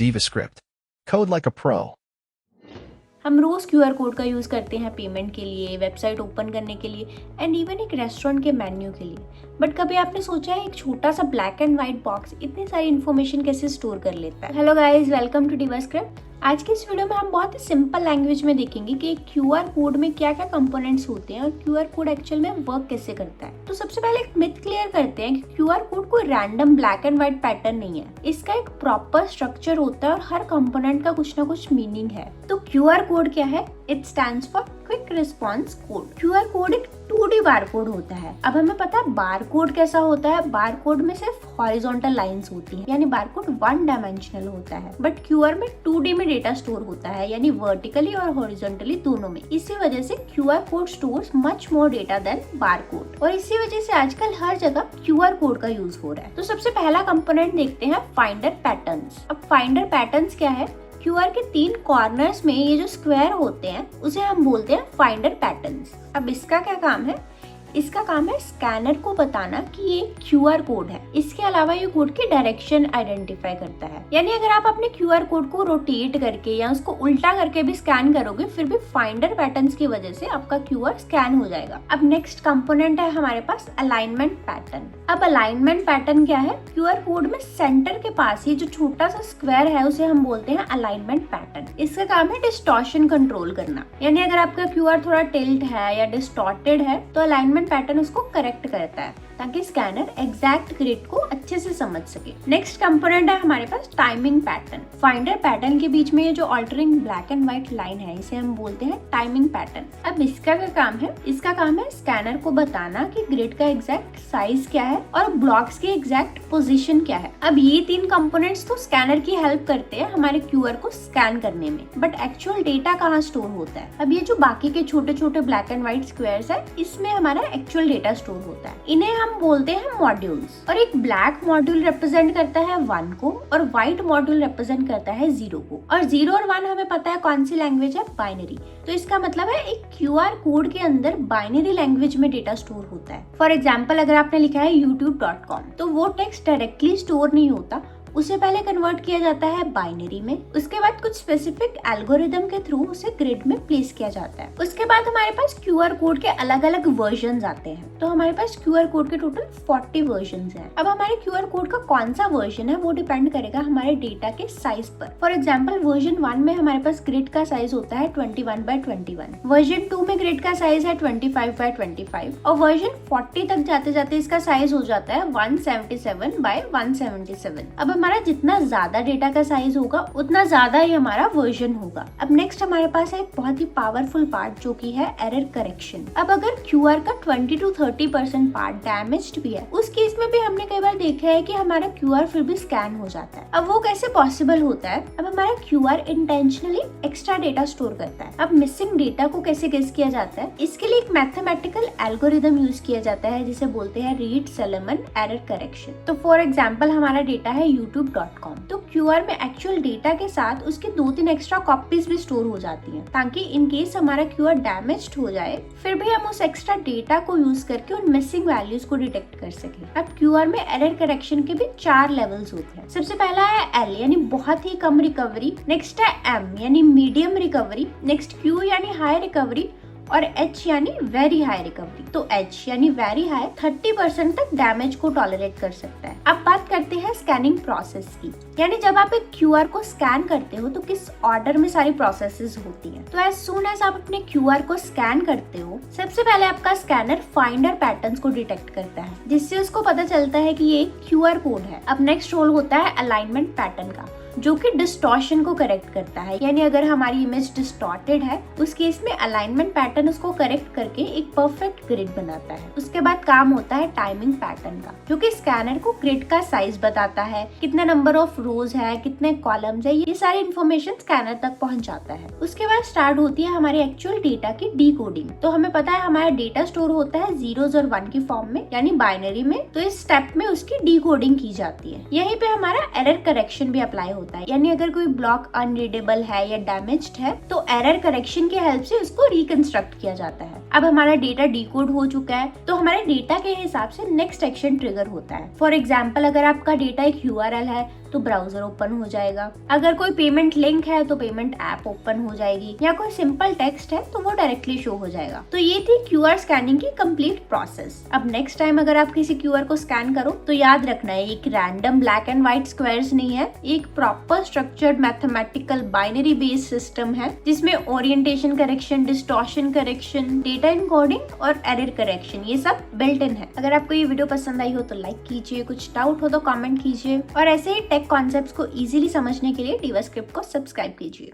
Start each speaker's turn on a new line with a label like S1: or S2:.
S1: DivaScript. Code like a pro.
S2: हम रोज़ QR code का use करते हैं पेमेंट के लिए, वेबसाइट ओपन करने के लिए एंड इवन एक रेस्टोरेंट के मेन्यू के लिए। बट कभी आपने सोचा है एक छोटा सा ब्लैक एंड व्हाइट बॉक्स इतनी सारी इन्फॉर्मेशन कैसे स्टोर कर लेता है? Hello guys, welcome to DivaScript। आज की इस वीडियो में हम बहुत ही सिंपल लैंग्वेज में देखेंगे कि एक क्यूआर कोड में क्या क्या कंपोनेंट्स होते हैं और क्यूआर कोड एक्चुअल में वर्क कैसे करता है। तो सबसे पहले एक मिथ क्लियर करते हैं कि क्यूआर कोड कोई random black and white pattern नहीं है। इसका एक प्रॉपर स्ट्रक्चर होता है और हर कंपोनेंट का कुछ ना कुछ मीनिंग है। तो क्यूआर कोड क्या है? It stands for quick response code. QR code एक 2D बारकोड होता है। अब हमें पता है बारकोड कैसा होता है। बारकोड में सिर्फ हॉरिजॉन्टल लाइंस होती हैं, यानी बारकोड 1 डायमेंशनल होता है। बट क्यूआर में 2D में डेटा स्टोर होता है, यानी वर्टिकली और हॉरिजॉन्टली दोनों में। इसी वजह से QR code stores much more data than barcode और इसी वजह से आजकल हर जगह क्यूआर कोड का यूज हो रहा है। तो सबसे पहला कंपोनेंट देखते हैं फाइंडर पैटर्न्स। अब फाइंडर पैटर्न्स क्या है? क्यूआर के 3 कॉर्नर्स में ये जो स्क्वायर होते हैं उसे हम बोलते हैं फाइंडर पैटर्न्स। अब इसका क्या काम है? इसका काम है स्कैनर को बताना कि ये क्यूआर कोड है। इसके अलावा ये कोड की डायरेक्शन आइडेंटिफाई करता है, यानी अगर आप अपने क्यूआर कोड को रोटेट करके या उसको उल्टा करके भी स्कैन करोगे फिर भी फाइंडर पैटर्न्स की वजह से आपका क्यूआर स्कैन हो जाएगा। अब नेक्स्ट कंपोनेंट है हमारे पास अलाइनमेंट पैटर्न। अब अलाइनमेंट पैटर्न क्या है? क्यूआर कोड में सेंटर के पास ये जो छोटा सा स्क्वायर है उसे हम बोलते हैं अलाइनमेंट पैटर्न। इसका काम है डिस्टॉर्शन कंट्रोल करना, यानी अगर आपका क्यूआर थोड़ा टिल्ट है या डिस्टॉर्टेड है तो अलाइनमेंट पैटर्न उसको करेक्ट करता है ताकि स्कैनर एग्जैक्ट ग्रिड को अच्छे से समझ सके। नेक्स्ट कंपोनेंट है हमारे पास टाइमिंग पैटर्न। फाइंडर पैटर्न के बीच में ये जो altering black and white line है इसे हम बोलते हैं टाइमिंग पैटर्न। अब इसका क्या काम है? इसका काम है स्कैनर को बताना कि ग्रिड का एग्जैक्ट साइज क्या है और ब्लॉक्स की एग्जैक्ट पोजीशन क्या है। अब ये 3 कंपोनेंट्स तो स्कैनर की हेल्प करते हैं हमारे क्यूआर को स्कैन करने में, बट एक्चुअल डेटा कहाँ स्टोर होता है? अब ये जो बाकी के छोटे छोटे ब्लैक एंड व्हाइट स्क्वायर्स है इसमें हमारा एक्चुअल डेटा स्टोर होता है। इन्हें हम बोलते हैं मॉड्यूल्स। और एक ब्लैक मॉड्यूल रिप्रेजेंट करता है 1 को और व्हाइट मॉड्यूल रिप्रेजेंट करता है 0 को। और 0 और 1 हमें पता है कौन सी लैंग्वेज है? बाइनरी। तो इसका मतलब है एक क्यूआर कोड के अंदर बाइनरी लैंग्वेज में डेटा स्टोर होता है। फॉर एग्जाम्पल अगर आपने लिखा है youtube.com तो वो टेक्स्ट डायरेक्टली स्टोर नहीं होता, उसे पहले कन्वर्ट किया जाता है बाइनरी में। उसके बाद कुछ स्पेसिफिक एल्गोरिदम के थ्रू उसे ग्रिड में प्लेस किया जाता है। उसके बाद हमारे पास क्यूआर कोड के अलग अलग वर्जन आते हैं। तो हमारे पास क्यूआर कोड के टोटल 40 वर्जन हैं। अब हमारे क्यूआर कोड का कौन सा वर्जन है वो डिपेंड करेगा हमारे डेटा के साइज पर। फॉर एग्जाम्पल वर्जन 1 में हमारे पास ग्रिड का साइज होता है 21x21, वर्जन 2 में ग्रिड का साइज है 25x25 और वर्जन 40 तक जाते जाते इसका साइज हो जाता है 177x177। अब हमारा जितना ज्यादा डेटा का साइज होगा उतना ज्यादा ही हमारा वर्जन होगा। अब नेक्स्ट हमारे पास है एक बहुत ही पावरफुल पार्ट जो कि है एरर करेक्शन। अब अगर क्यूआर का 20 to 30% पार्ट डैमेज्ड भी है उस केस में भी हमने कई बार देखा है कि हमारा क्यूआर फिर भी स्कैन हो जाता है। अब वो कैसे पॉसिबल होता है? अब हमारा QR intentionally extra data store करता है। अब मिसिंग डेटा को कैसे गेस किया जाता है? इसके लिए एक मैथमेटिकल एल्गोरिदम यूज किया जाता है जिसे बोलते हैं रीड-सॉलोमन एरर करेक्शन। तो फॉर एग्जाम्पल हमारा डेटा है youtube.com तो क्यूआर में एक्चुअल डेटा के साथ उसके 2-3 एक्स्ट्रा कॉपीज भी स्टोर हो जाती हैं ताकि इन केस हमारा क्यूआर डैमेज्ड हो जाए फिर भी हम उस एक्स्ट्रा डेटा को यूज करके उन मिसिंग वैल्यूज को डिटेक्ट कर सके। अब क्यूआर में एरर करेक्शन के भी 4 लेवल्स होते हैं। सबसे पहला है L यानी बहुत ही कम रिकवरी, नेक्स्ट है M यानी मीडियम रिकवरी, नेक्स्ट Q यानी हाई रिकवरी और H यानी वेरी हाई रिकवरी। तो H यानी वेरी हाई 30% तक डैमेज को टॉलरेट कर सकता है। अब बात करते हैं स्कैनिंग प्रोसेस की, यानी जब आप एक क्यूआर को स्कैन करते हो तो किस ऑर्डर में सारी प्रोसेसेस होती हैं। तो एज सून एज आप अपने क्यूआर को स्कैन करते हो सबसे पहले आपका स्कैनर फाइंडर पैटर्न्स को डिटेक्ट करता है जिससे उसको पता चलता है कि ये क्यूआर कोड है। अब नेक्स्ट रोल होता है अलाइनमेंट पैटर्न का जो कि डिस्टॉर्शन को करेक्ट करता है, यानी अगर हमारी इमेज डिस्टॉर्टेड है उस केस में अलाइनमेंट पैटर्न उसको करेक्ट करके एक परफेक्ट ग्रिड बनाता है। उसके बाद काम होता है टाइमिंग पैटर्न का जो कि स्कैनर को ग्रिड का साइज बताता है, कितने नंबर ऑफ रोज है, कितने कॉलम्स है, ये सारी इन्फॉर्मेशन स्कैनर तक पहुंचाता है। उसके बाद स्टार्ट होती है हमारी एक्चुअल डेटा की डीकोडिंग। तो हमें पता है हमारा डेटा स्टोर होता है 0s और 1 की फॉर्म में यानी बाइनरी में। तो इस स्टेप में उसकी डीकोडिंग की जाती है। यहीं पे हमारा एरर करेक्शन भी अप्लाई होता है, यानी अगर कोई ब्लॉक अनरीडेबल है या डैमेज्ड है तो एरर करेक्शन की हेल्प से उसको रिकंस्ट्रक्ट किया जाता है। अब हमारा डेटा डिकोड हो चुका है, तो हमारे डेटा के हिसाब से नेक्स्ट एक्शन ट्रिगर होता है। फॉर एग्जाम्पल, अगर आपका डेटा एक URL है तो ब्राउजर ओपन हो जाएगा, अगर कोई पेमेंट लिंक है तो पेमेंट ऐप ओपन हो जाएगी, या कोई सिंपल टेक्स्ट है तो वो डायरेक्टली शो हो जाएगा। तो ये थी QR स्कैनिंग की कंप्लीट प्रोसेस। अब नेक्स्ट टाइम अगर आप किसी QR को स्कैन करो तो याद रखना है एक random black and white squares नहीं है, एक proper structured mathematical binary based system है जिसमें orientation correction, distortion correction, data encoding और एरर करेक्शन ये सब बिल्ट इन है। अगर आपको ये वीडियो पसंद आई हो तो लाइक कीजिए, कुछ डाउट हो तो कमेंट कीजिए और ऐसे ही टेक कॉन्सेप्ट्स को इजीली समझने के लिए DivaScript को सब्सक्राइब कीजिए।